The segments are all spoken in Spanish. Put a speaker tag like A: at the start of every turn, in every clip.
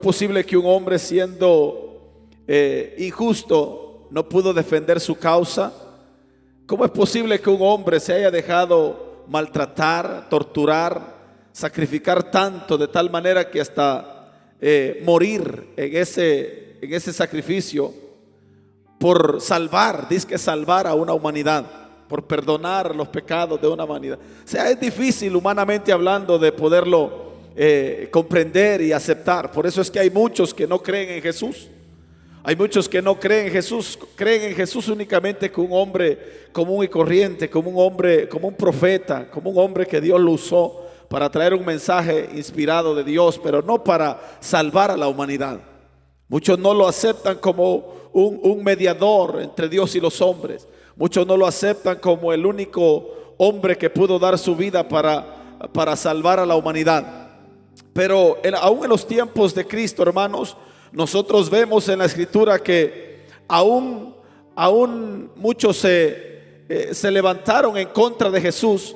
A: posible que un hombre siendo injusto no pudo defender su causa? ¿Cómo es posible que un hombre se haya dejado maltratar, torturar, sacrificar tanto de tal manera que hasta morir en ese sacrificio por salvar, dice que salvar a una humanidad, por perdonar los pecados de una humanidad? O sea, es difícil humanamente hablando de poderlo comprender y aceptar. Por eso es que hay muchos que no creen en Jesús. Hay muchos que no creen en Jesús, creen en Jesús únicamente como un hombre común y corriente, como un hombre, como un profeta, como un hombre que Dios lo usó para traer un mensaje inspirado de Dios, pero no para salvar a la humanidad. Muchos no lo aceptan como un mediador entre Dios y los hombres. Muchos no lo aceptan como el único hombre que pudo dar su vida para salvar a la humanidad. Pero aún en los tiempos de Cristo, hermanos, nosotros vemos en la Escritura que aún muchos se levantaron en contra de Jesús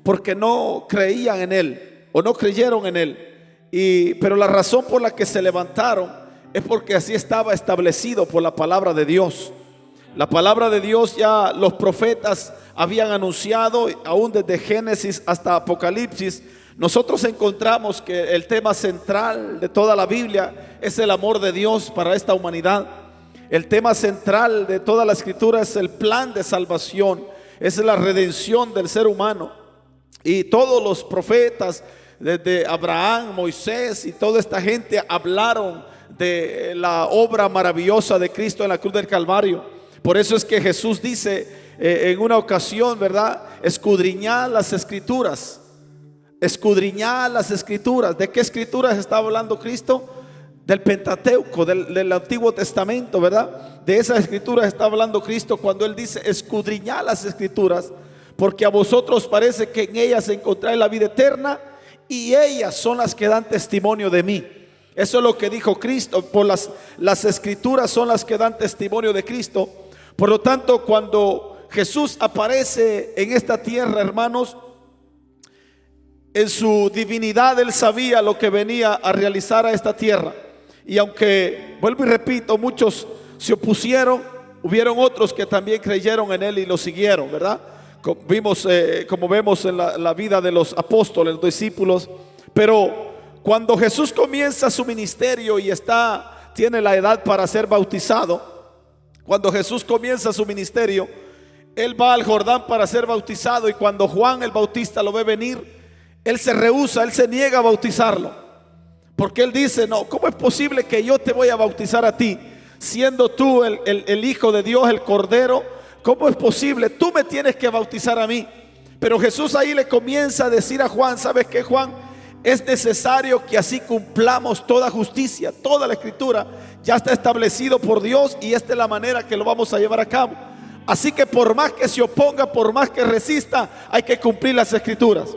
A: porque no creían en Él o no creyeron en Él. Pero la razón por la que se levantaron es porque así estaba establecido por la palabra de Dios. La palabra de Dios ya los profetas habían anunciado, aún desde Génesis hasta Apocalipsis. Nosotros encontramos que el tema central de toda la Biblia es el amor de Dios para esta humanidad. El tema central de toda la Escritura es el plan de salvación, es la redención del ser humano. Y todos los profetas, desde Abraham, Moisés y toda esta gente, hablaron de la obra maravillosa de Cristo en la cruz del Calvario. Por eso es que Jesús dice en una ocasión, ¿verdad? Escudriñad las Escrituras. Escudriñar las Escrituras. ¿De qué Escrituras está hablando Cristo? Del Pentateuco, del Antiguo Testamento, ¿verdad? De esa Escritura está hablando Cristo cuando Él dice escudriñar las Escrituras, porque a vosotros parece que en ellas encontráis la vida eterna y ellas son las que dan testimonio de mí. Eso es lo que dijo Cristo. Por las Escrituras son las que dan testimonio de Cristo. Por lo tanto, cuando Jesús aparece en esta tierra, hermanos, en su divinidad Él sabía lo que venía a realizar a esta tierra. Y aunque, vuelvo y repito, muchos se opusieron, hubieron otros que también creyeron en Él y lo siguieron, ¿verdad? Como vemos en la vida de los apóstoles, los discípulos. Pero cuando Jesús comienza su ministerio y tiene la edad para ser bautizado, cuando Jesús comienza su ministerio, Él va al Jordán para ser bautizado. Y cuando Juan el Bautista lo ve venir, Él se rehúsa, Él se niega a bautizarlo, porque Él dice: no, ¿cómo es posible que yo te voy a bautizar a ti, siendo tú el Hijo de Dios, el Cordero? ¿Cómo es posible? Tú me tienes que bautizar a mí. Pero Jesús ahí le comienza a decir a Juan: ¿sabes qué, Juan? Es necesario que así cumplamos toda justicia. Toda la Escritura ya está establecido por Dios y esta es la manera que lo vamos a llevar a cabo. Así que por más que se oponga, por más que resista, hay que cumplir las Escrituras.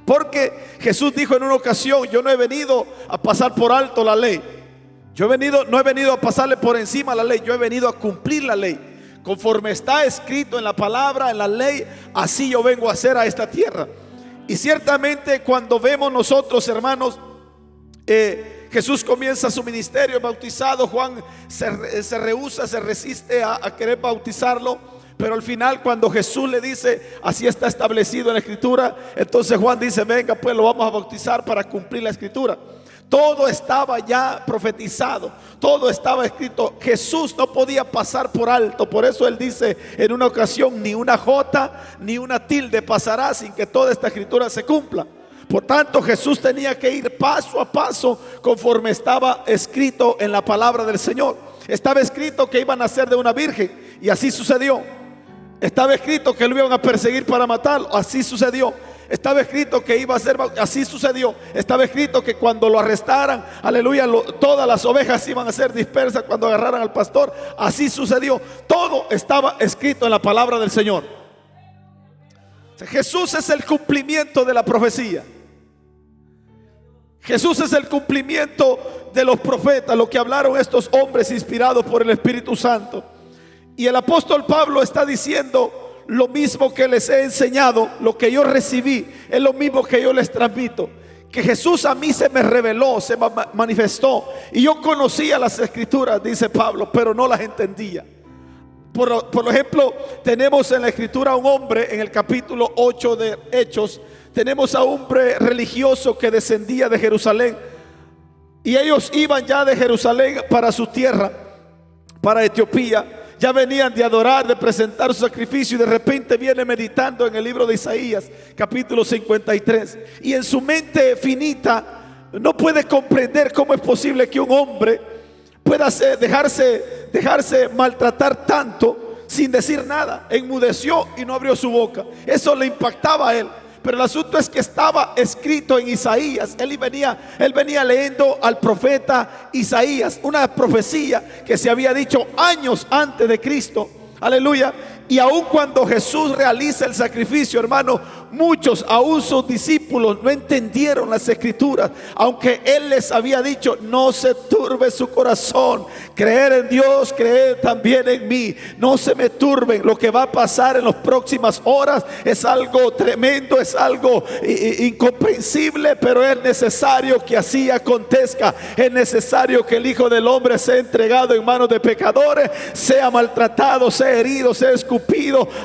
A: Porque Jesús dijo en una ocasión: yo no he venido a pasar por alto la ley. No he venido a pasarle por encima la ley. Yo he venido a cumplir la ley. Conforme está escrito en la palabra, en la ley, así yo vengo a hacer a esta tierra. Y ciertamente cuando vemos nosotros, hermanos, Jesús comienza su ministerio bautizado. Juan se rehúsa, se resiste a querer bautizarlo. Pero al final, cuando Jesús le dice: así está establecido en la Escritura, entonces Juan dice: venga, pues lo vamos a bautizar para cumplir la Escritura. Todo estaba ya profetizado, todo estaba escrito. Jesús no podía pasar por alto. Por eso Él dice en una ocasión: ni una jota ni una tilde pasará sin que toda esta Escritura se cumpla. Por tanto, Jesús tenía que ir paso a paso conforme estaba escrito en la palabra del Señor. Estaba escrito que iban a nacer de una virgen y así sucedió. Estaba escrito que lo iban a perseguir para matarlo, así sucedió. Estaba escrito que iba a ser, así sucedió. Estaba escrito que cuando lo arrestaran, aleluya, todas las ovejas iban a ser dispersas cuando agarraran al pastor, así sucedió. Todo estaba escrito en la palabra del Señor. O sea, Jesús es el cumplimiento de la profecía. Jesús es el cumplimiento de los profetas, lo que hablaron estos hombres inspirados por el Espíritu Santo. Y el apóstol Pablo está diciendo: lo mismo que les he enseñado, lo que yo recibí, es lo mismo que yo les transmito. que Jesús a mí se me reveló, se me manifestó, y yo conocía las escrituras, dice Pablo, pero no las entendía. Por ejemplo, tenemos en la escritura a un hombre en el capítulo 8 de Hechos. Tenemos a un hombre religioso que descendía de Jerusalén, y ellos iban ya de Jerusalén para su tierra, para Etiopía. Ya venían de adorar, de presentar su sacrificio, y de repente viene meditando en el libro de Isaías, capítulo 53. Y en su mente finita no puede comprender cómo es posible que un hombre pueda dejarse maltratar tanto sin decir nada. Enmudeció y no abrió su boca. Eso le impactaba a él. Pero el asunto es que estaba escrito en Isaías. Él venía leyendo al profeta Isaías, una profecía que se había dicho años antes de Cristo. Aleluya. Y aun cuando Jesús realiza el sacrificio, hermano, muchos, aún sus discípulos, no entendieron las escrituras, aunque Él les había dicho: no se turbe su corazón, creer en Dios, creer también en mí, no se me turben. Lo que va a pasar en las próximas horas es algo tremendo, es algo incomprensible, pero es necesario que así acontezca. Es necesario que el Hijo del Hombre sea entregado en manos de pecadores, sea maltratado, sea herido, sea escupido,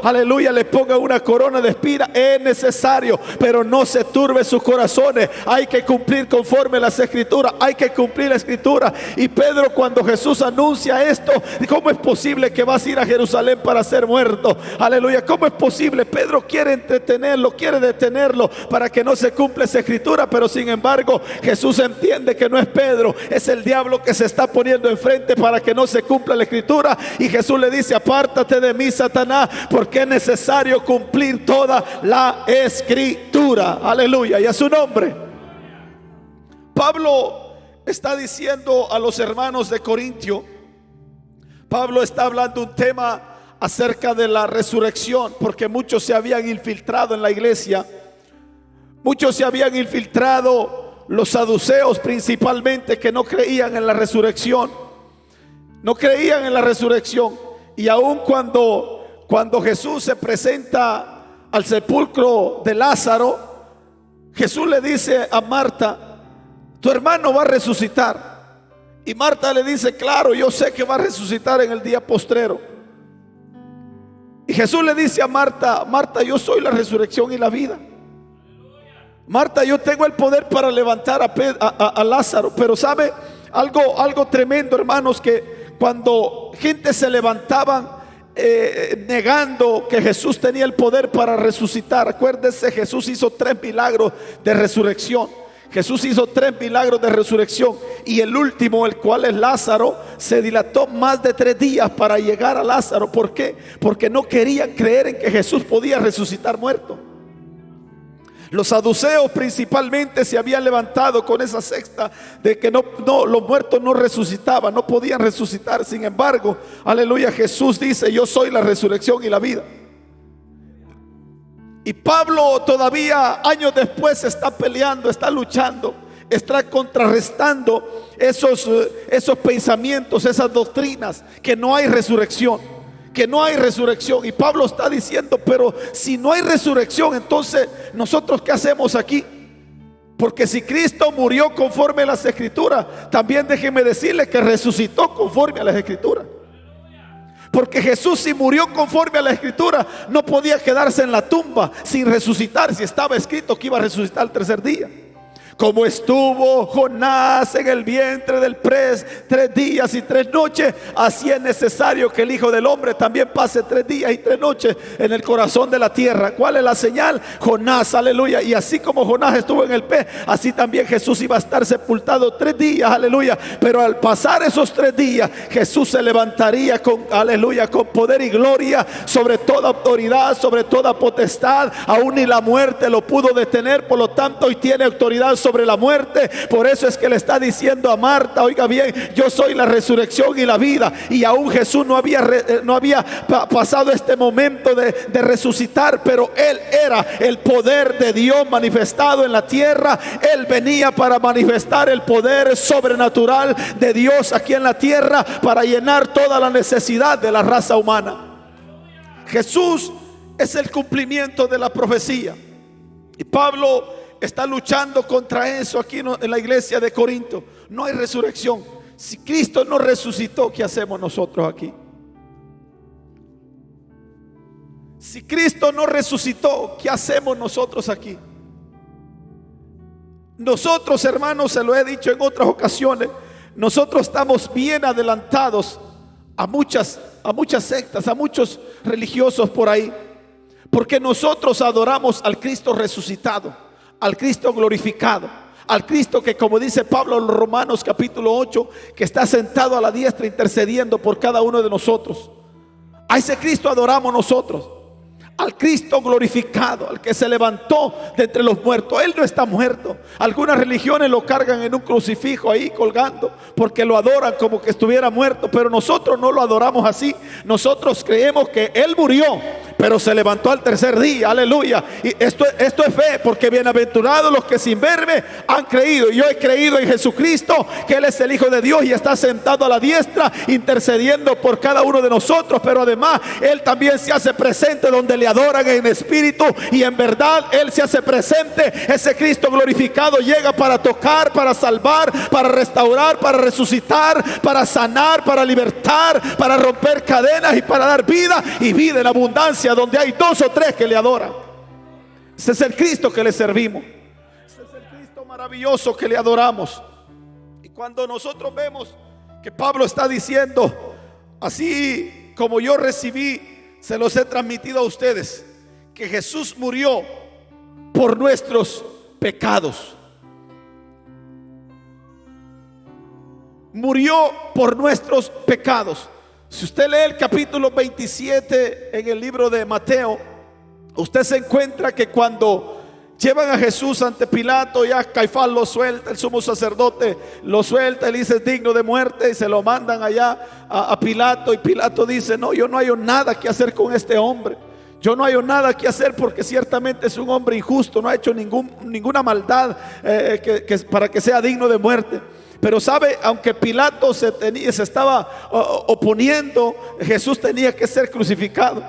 A: aleluya, le ponga una corona de espinas. Es necesario, pero no se turbe sus corazones. Hay que cumplir conforme las escrituras, hay que cumplir la escritura. Y Pedro, cuando Jesús anuncia esto, ¿cómo es posible que vas a ir a Jerusalén para ser muerto? Aleluya, ¿cómo es posible? Pedro quiere entretenerlo, quiere detenerlo para que no se cumpla esa escritura, pero sin embargo Jesús entiende que no es Pedro, es el diablo que se está poniendo enfrente para que no se cumpla la escritura. Y Jesús le dice: apártate de mí, Satanás, porque es necesario cumplir toda la escritura. Aleluya, y a su nombre. Pablo está diciendo a los hermanos de Corintio, Pablo está hablando un tema acerca de la resurrección, porque muchos se habían infiltrado en la iglesia, muchos se habían infiltrado, los saduceos principalmente, que no creían en la resurrección, no creían en la resurrección. Y aun cuando Jesús se presenta al sepulcro de Lázaro, Jesús le dice a Marta: tu hermano va a resucitar. Y Marta le dice: claro, yo sé que va a resucitar en el día postrero. Y Jesús le dice a Marta: Marta, yo soy la resurrección y la vida. Marta, yo tengo el poder para levantar a Lázaro. Pero sabe algo tremendo, hermanos, que cuando gente se levantaban negando que Jesús tenía el poder para resucitar, acuérdense, Jesús hizo 3 milagros de resurrección. Jesús hizo 3 milagros de resurrección, y el último, el cual es Lázaro, se dilató más de 3 días para llegar a Lázaro. ¿Por qué? Porque no querían creer en que Jesús podía resucitar muerto. Los saduceos principalmente se habían levantado con esa secta de que no, los muertos no resucitaban, no podían resucitar. Sin embargo, aleluya, Jesús dice: yo soy la resurrección y la vida. Y Pablo todavía años después está peleando, está luchando, está contrarrestando esos pensamientos, esas doctrinas, que no hay resurrección, que no hay resurrección. Y Pablo está diciendo: pero si no hay resurrección, entonces nosotros ¿qué hacemos aquí? Porque si Cristo murió conforme a las escrituras, también déjeme decirle que resucitó conforme a las escrituras. Porque Jesús, si murió conforme a la escritura, no podía quedarse en la tumba sin resucitar, si estaba escrito que iba a resucitar el tercer día. Como estuvo Jonás en el vientre del pez 3 días y 3 noches, así es necesario que el Hijo del Hombre también pase 3 días y 3 noches en el corazón de la tierra. ¿Cuál es la señal? Jonás, aleluya. Y así como Jonás estuvo en el pez, así también Jesús iba a estar sepultado 3 días, aleluya. Pero al pasar esos 3 días, Jesús se levantaría con, aleluya, con poder y gloria, sobre toda autoridad, sobre toda potestad. Aún ni la muerte lo pudo detener, por lo tanto hoy tiene autoridad sobre la muerte. Por eso es que le está diciendo a Marta: oiga bien, yo soy la resurrección y la vida. Y aún Jesús no había pasado este momento de resucitar, pero Él era el poder de Dios manifestado en la tierra. Él venía para manifestar el poder sobrenatural de Dios aquí en la tierra, para llenar toda la necesidad de la raza humana. Jesús es el cumplimiento de la profecía. Y Pablo está luchando contra eso aquí en la iglesia de Corinto. No hay resurrección. Si Cristo no resucitó, ¿qué hacemos nosotros aquí? Si Cristo no resucitó, ¿qué hacemos nosotros aquí? Nosotros, hermanos, se lo he dicho en otras ocasiones, nosotros estamos bien adelantados a muchas sectas, a muchos religiosos por ahí, porque nosotros adoramos al Cristo resucitado, al Cristo glorificado, al Cristo que, como dice Pablo en Romanos capítulo 8, que está sentado a la diestra intercediendo por cada uno de nosotros. A ese Cristo adoramos nosotros, al Cristo glorificado, al que se levantó de entre los muertos. Él no está muerto. Algunas religiones lo cargan en un crucifijo ahí colgando, porque lo adoran como que estuviera muerto, pero nosotros no lo adoramos así. Nosotros creemos que Él murió, pero se levantó al tercer día. Aleluya. Y esto es fe, porque bienaventurados los que sin verme han creído. Y yo he creído en Jesucristo, que Él es el Hijo de Dios y está sentado a la diestra intercediendo por cada uno de nosotros. Pero además Él también se hace presente donde le adoran en espíritu y en verdad. Él se hace presente. Ese Cristo glorificado llega para tocar, para salvar, para restaurar, para resucitar, para sanar, para libertar, para romper cadenas y para dar vida, y vida en abundancia, donde hay dos o tres que le adoran. Ese es el Cristo que le servimos. Ese es el Cristo maravilloso que le adoramos. Y cuando nosotros vemos que Pablo está diciendo, así como yo recibí, se los he transmitido a ustedes, que Jesús murió por nuestros pecados. Murió por nuestros pecados. Si usted lee el capítulo 27 en el libro de Mateo, usted se encuentra que cuando llevan a Jesús ante Pilato, ya Caifás lo suelta, el sumo sacerdote lo suelta, él dice es digno de muerte, y se lo mandan allá a Pilato. Y Pilato dice, no, yo no hay nada que hacer con este hombre. Yo no hay nada que hacer, porque ciertamente es un hombre injusto, no ha hecho ninguna maldad para que sea digno de muerte. Pero sabe, aunque Pilato se estaba oponiendo, Jesús tenía que ser crucificado.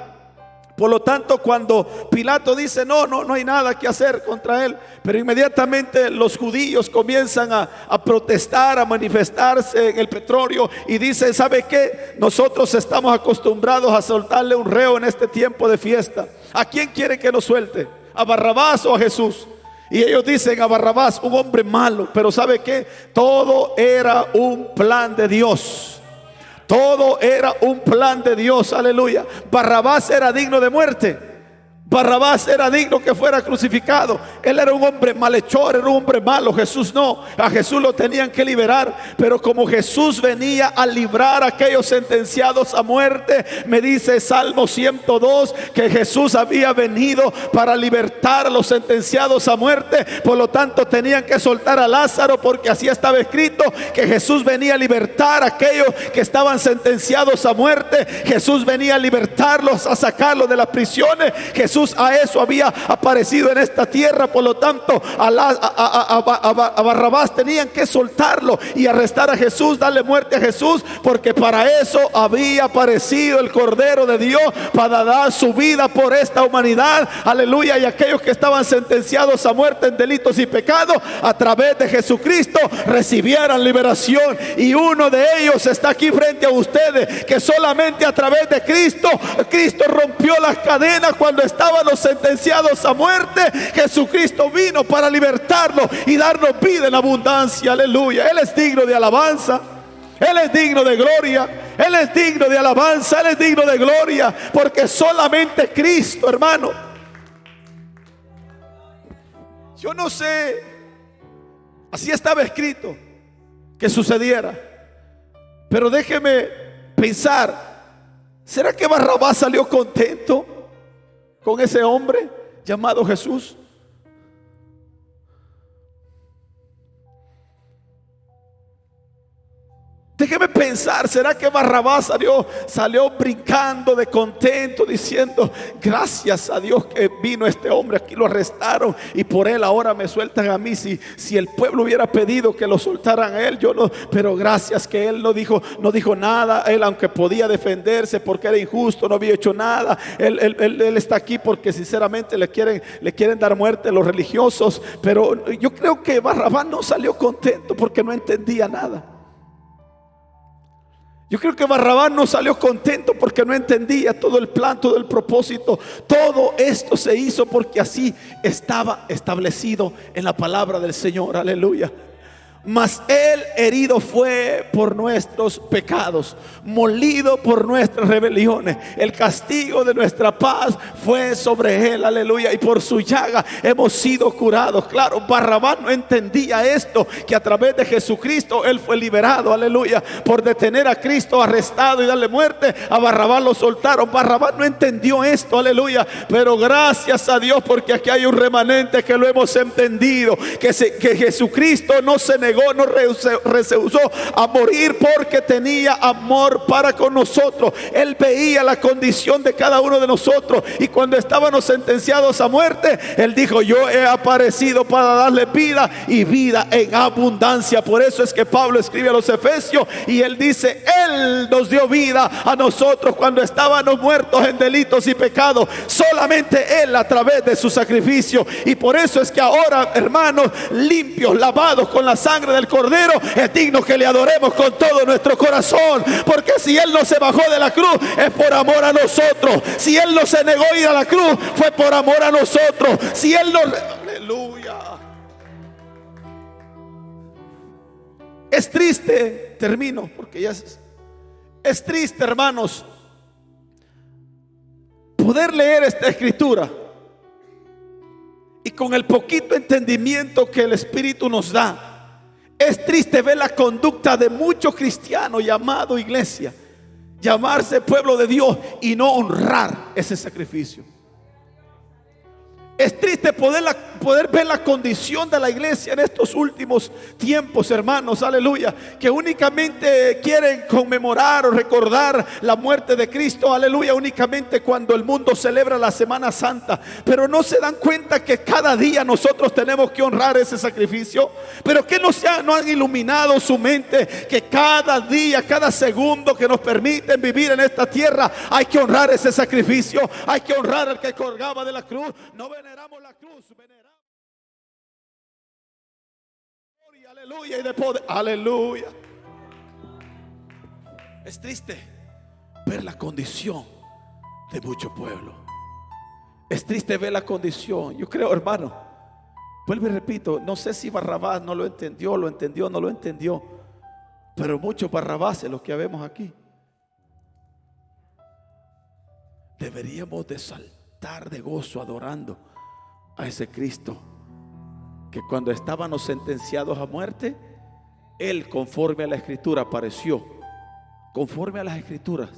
A: Por lo tanto, cuando Pilato dice no hay nada que hacer contra él, pero inmediatamente los judíos comienzan a protestar, a manifestarse en el pretorio y dicen, ¿sabe qué? Nosotros estamos acostumbrados a soltarle un reo en este tiempo de fiesta. ¿A quién quiere que nos suelte? ¿A Barrabás o a Jesús? Y ellos dicen a Barrabás, un hombre malo. Pero ¿sabe qué? Todo era un plan de Dios. Todo era un plan de Dios, aleluya. Barrabás era digno de muerte. Barrabás era digno que fuera crucificado. Él era un hombre malhechor, era un hombre malo. Jesús no. A Jesús lo tenían que liberar. Pero como Jesús venía a librar a aquellos sentenciados a muerte, me dice Salmo 102 que Jesús había venido para libertar a los sentenciados a muerte. Por lo tanto tenían que soltar a Lázaro, porque así estaba escrito, que Jesús venía a libertar a aquellos que estaban sentenciados a muerte. Jesús venía a libertarlos, a sacarlos de las prisiones. Jesús a eso había aparecido en esta tierra. Por lo tanto a Barrabás tenían que soltarlo y arrestar a Jesús, darle muerte a Jesús, porque para eso había aparecido el Cordero de Dios, para dar su vida por esta humanidad, aleluya. Y aquellos que estaban sentenciados a muerte en delitos y pecados, a través de Jesucristo recibieran liberación. Y uno de ellos está aquí frente a ustedes, que solamente a través de Cristo rompió las cadenas cuando estaban los sentenciados a muerte. Jesucristo vino para libertarlos y darnos vida en abundancia, aleluya. Él es digno de alabanza, Él es digno de gloria, Él es digno de alabanza, Él es digno de gloria, porque solamente Cristo, hermano. Yo no sé, así estaba escrito que sucediera, pero déjeme pensar, ¿será que Barrabás salió contento con ese hombre llamado Jesús? Déjeme pensar, ¿será que Barrabás salió brincando de contento diciendo: gracias a Dios que vino este hombre, aquí lo arrestaron y por él ahora me sueltan a mí? Si el pueblo hubiera pedido que lo soltaran a él, yo no, pero gracias que él no dijo nada. Él, aunque podía defenderse porque era injusto, no había hecho nada. Él está aquí porque sinceramente le quieren dar muerte a los religiosos. Pero yo creo que Barrabás no salió contento porque no entendía nada. Yo creo que Barrabás no salió contento porque no entendía todo el plan, todo el propósito. Todo esto se hizo porque así estaba establecido en la palabra del Señor. Aleluya. Mas él herido fue por nuestros pecados, molido por nuestras rebeliones. El castigo de nuestra paz fue sobre él, aleluya, y por su llaga hemos sido curados. Claro, Barrabás no entendía esto, que a través de Jesucristo él fue liberado, aleluya. Por detener a Cristo arrestado y darle muerte, a Barrabás lo soltaron. Barrabás no entendió esto, aleluya. Pero gracias a Dios, porque aquí hay un remanente que lo hemos entendido, que Jesucristo no se negó, no rehusó a morir porque tenía amor para con nosotros. Él veía la condición de cada uno de nosotros, y cuando estábamos sentenciados a muerte, él dijo: yo he aparecido para darle vida y vida en abundancia. Por eso es que Pablo escribe a los Efesios y él dice: él nos dio vida a nosotros cuando estábamos muertos en delitos y pecados. Solamente él, a través de su sacrificio. Y por eso es que ahora, hermanos, limpios, lavados con la sangre del Cordero, es digno que le adoremos con todo nuestro corazón. Porque si él no se bajó de la cruz, es por amor a nosotros. Si él no se negó a ir a la cruz, fue por amor a nosotros. Si él no... Aleluya. Es triste, termino porque ya es triste, hermanos, poder leer esta escritura y con el poquito entendimiento que el Espíritu nos da. Es triste ver la conducta de muchos cristianos llamados iglesia, llamarse pueblo de Dios y no honrar ese sacrificio. Es triste poder ver la condición de la iglesia en estos últimos tiempos, hermanos, aleluya, que únicamente quieren conmemorar o recordar la muerte de Cristo, aleluya, únicamente cuando el mundo celebra la Semana Santa. Pero no se dan cuenta que cada día nosotros tenemos que honrar ese sacrificio. Pero que no han iluminado su mente, que cada día, cada segundo que nos permiten vivir en esta tierra, hay que honrar ese sacrificio. Hay que honrar al que colgaba de la cruz. No veneramos la cruz, veneramos. Aleluya, y de poder. Aleluya. Es triste ver la condición de mucho pueblo. Es triste ver la condición. Yo creo, hermano, vuelvo y repito, no sé si Barrabás no lo entendió, no lo entendió, pero muchos Barrabases los que vemos aquí. Deberíamos de saltar de gozo adorando a ese Cristo que cuando estábamos sentenciados a muerte, Él, conforme a la Escritura, apareció. Conforme a las Escrituras,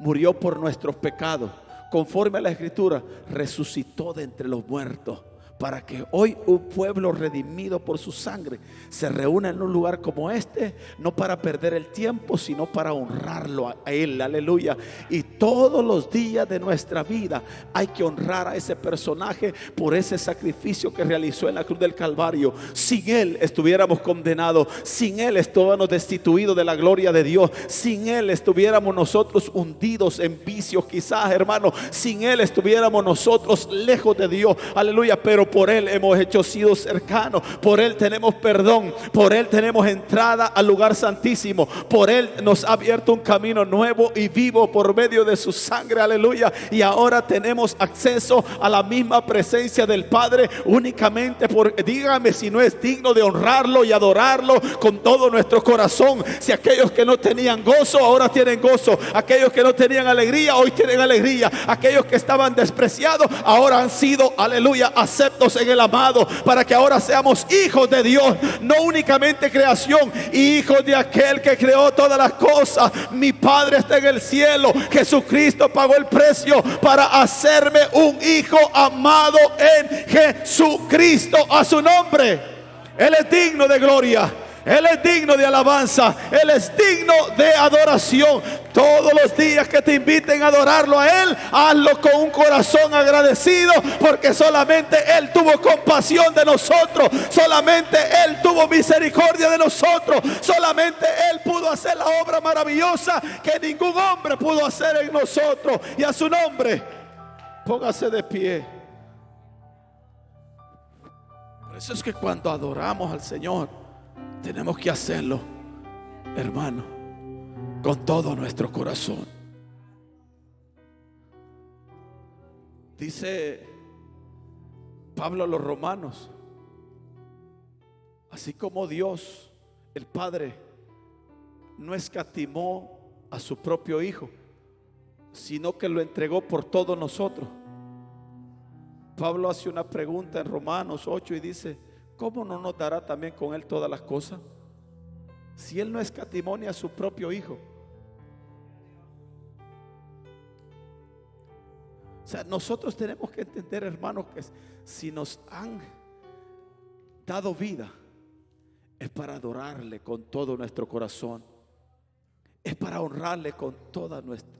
A: murió por nuestros pecados. Conforme a la Escritura, resucitó de entre los muertos, para que hoy un pueblo redimido por su sangre se reúna en un lugar como este, no para perder el tiempo, sino para honrarlo a Él, aleluya. Y todos los días de nuestra vida hay que honrar a ese personaje por ese sacrificio que realizó en la cruz del Calvario. Sin Él estuviéramos condenados, sin Él estuviéramos destituidos de la gloria de Dios, sin Él estuviéramos nosotros hundidos en vicios, quizás, hermano, sin Él estuviéramos nosotros lejos de Dios, aleluya. Pero por Él hemos sido cercanos, por Él tenemos perdón, por Él tenemos entrada al lugar santísimo, por Él nos ha abierto un camino nuevo y vivo por medio de su sangre, aleluya. Y ahora tenemos acceso a la misma presencia del Padre únicamente dígame si no es digno de honrarlo y adorarlo con todo nuestro corazón. Si aquellos que no tenían gozo ahora tienen gozo, aquellos que no tenían alegría hoy tienen alegría, aquellos que estaban despreciados ahora han sido, aleluya, aceptos en el amado, para que ahora seamos hijos de Dios, no únicamente creación, hijos de aquel que creó todas las cosas. Mi Padre está en el cielo, Jesucristo pagó el precio para hacerme un hijo amado en Jesucristo. A su nombre, Él es digno de gloria, Él es digno de alabanza, Él es digno de adoración. Todos los días que te inviten a adorarlo a Él, hazlo con un corazón agradecido, porque solamente Él tuvo compasión de nosotros, solamente Él tuvo misericordia de nosotros, solamente Él pudo hacer la obra maravillosa que ningún hombre pudo hacer en nosotros. Y a su nombre, póngase de pie. Por eso es que cuando adoramos al Señor, tenemos que hacerlo, hermano, con todo nuestro corazón. Dice Pablo a los romanos: así como Dios, el Padre, no escatimó a su propio Hijo, sino que lo entregó por todos nosotros. Pablo hace una pregunta en Romanos 8 y dice: ¿cómo no nos dará también con Él todas las cosas? Si Él no escatimó ni a su propio Hijo. O sea, nosotros tenemos que entender, hermanos, que si nos han dado vida, es para adorarle con todo nuestro corazón, es para honrarle con toda nuestra